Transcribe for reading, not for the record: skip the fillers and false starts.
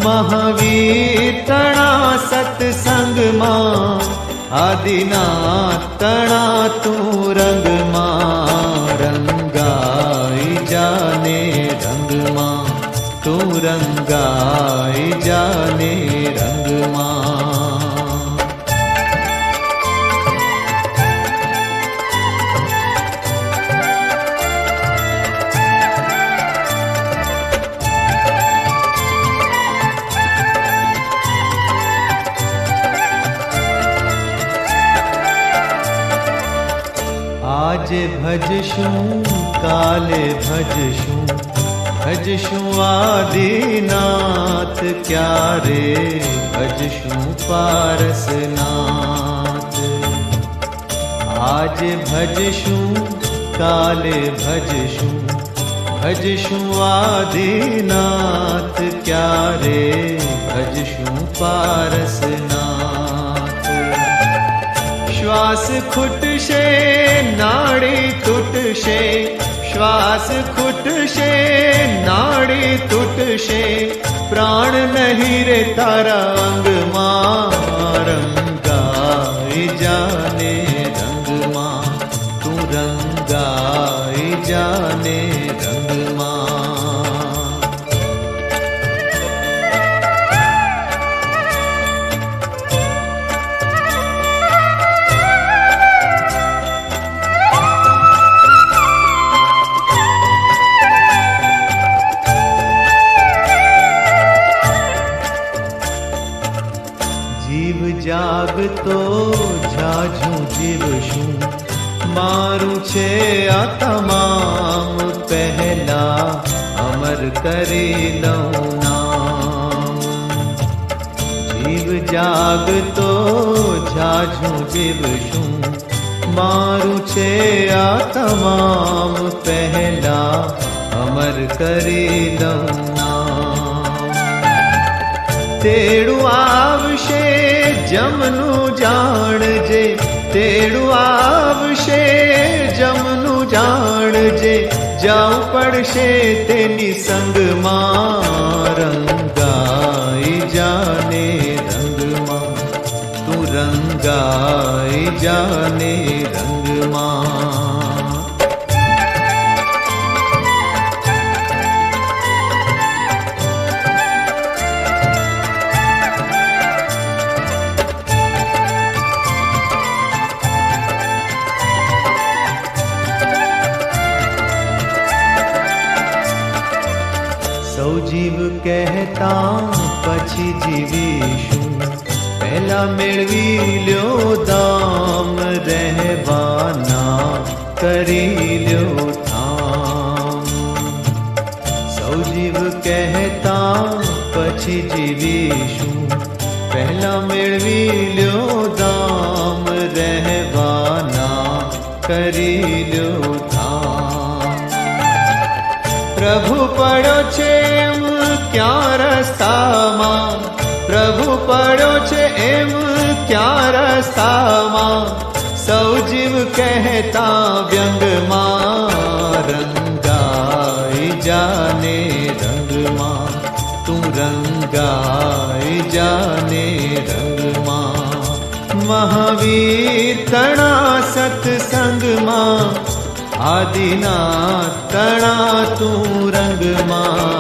મહાવીર તણા સત્સંગમાં, આદિનાથ તણા તું રંગમાં, રંગાઈ જાને રંગમાં, તું રંગાઈ જાને રંગમાં. આજે ભજશું કાલે ભજશું, ભજશું આદિનાથ, ક્યારે ભજશું પારસનાથ. આજે ભજશું કાલે ભજશું, ભજશું આદિનાથ, ક્યારે ભજશું પારસનાથ. શ્વાસ ખૂટશે નાડી તૂટશે, શ્વાસ ખૂટશે નાડી તૂટશે, પ્રાણ નહીં રે તારા અંગમાં, રંગાઈ જાને રંગમાં, તું રંગાઈ જાને રંગમાં. જીવ જાગતો ઝાઝું જીવશું, મારું છે આ તમામ, પહેલા અમર કરી લઉં નામ. જીવ જાગતો ઝાઝું જીવશું, મારું છે આ તમામ, પહેલા અમર કરી લઉં નામ. તેડું આવશે જમનું જાણજે, તેડું આવશે જમનું જાણજે, જાવું પડશે તેની સંગમાં, રંગાઈ જાને રંગમાં, તું રંગાઈ જાને રંગમાં. સૌ જીવ કહેતા પછી જીવીશું, પહેલા મેળવી લ્યો દામ, રહેવાના કરી લ્યો થામ. સૌ જીવ કહેતા પછી જીવીશું, પહેલા મેળવી લ્યો દામ, રહેવાના કરી લ્યો થામ. પ્રભુ પડ્યો છે એમ ક્યાં રસ્તામાં, પ્રભુ પડ્યો છે એમ ક્યાં રસ્તામાં, સૌ જીવ કહેતા વ્યંગમાં, રંગાઈ જાને રંગમાં, તું રંગાઈ જાને રંગમાં. મહાવીર તણા સત્સંગમાં, આદિનાથ તણા તું રંગમાં,